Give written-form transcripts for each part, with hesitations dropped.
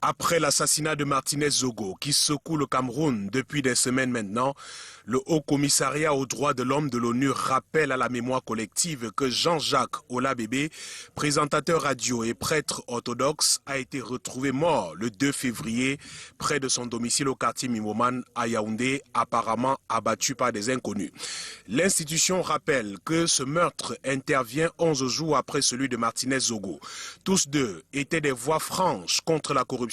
Après l'assassinat de Martinez Zogo, qui secoue le Cameroun depuis des semaines maintenant, le Haut Commissariat aux droits de l'homme de l'ONU rappelle à la mémoire collective que Jean-Jacques Ola-Bébé, présentateur radio et prêtre orthodoxe, a été retrouvé mort le 2 février près de son domicile au quartier Mimoman à Yaoundé, apparemment abattu par des inconnus. L'institution rappelle que ce meurtre intervient 11 jours après celui de Martinez Zogo. Tous deux étaient des voix franches contre la corruption,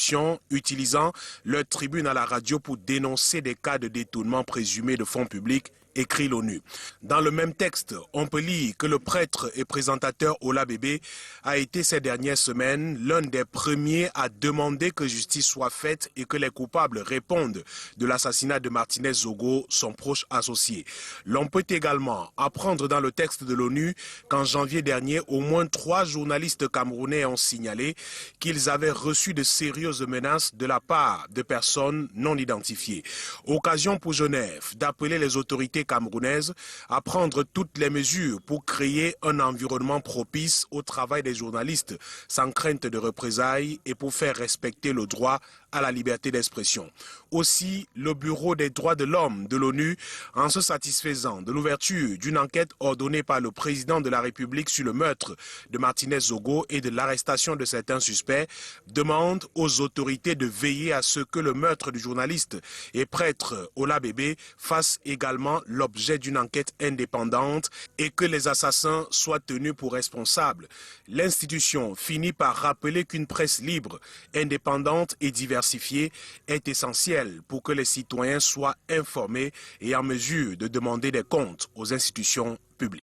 utilisant leur tribune à la radio pour dénoncer des cas de détournement présumés de fonds publics, écrit l'ONU. Dans le même texte, on peut lire que le prêtre et présentateur Ola-Bébé a été ces dernières semaines l'un des premiers à demander que justice soit faite et que les coupables répondent de l'assassinat de Martinez Zogo, son proche associé. L'on peut également apprendre dans le texte de l'ONU qu'en janvier dernier, au moins 3 journalistes camerounais ont signalé qu'ils avaient reçu de sérieuses menaces de la part de personnes non identifiées. Occasion pour Genève d'appeler les autorités camerounaise à prendre toutes les mesures pour créer un environnement propice au travail des journalistes sans crainte de représailles et pour faire respecter le droit à la liberté d'expression. Aussi, le Bureau des droits de l'homme de l'ONU, en se satisfaisant de l'ouverture d'une enquête ordonnée par le président de la République sur le meurtre de Martinez Zogo et de l'arrestation de certains suspects, demande aux autorités de veiller à ce que le meurtre du journaliste et prêtre Ola-Bébé fasse également l'objet d'une enquête indépendante et que les assassins soient tenus pour responsables. L'institution finit par rappeler qu'une presse libre, indépendante et diversifiée est essentielle pour que les citoyens soient informés et en mesure de demander des comptes aux institutions publiques.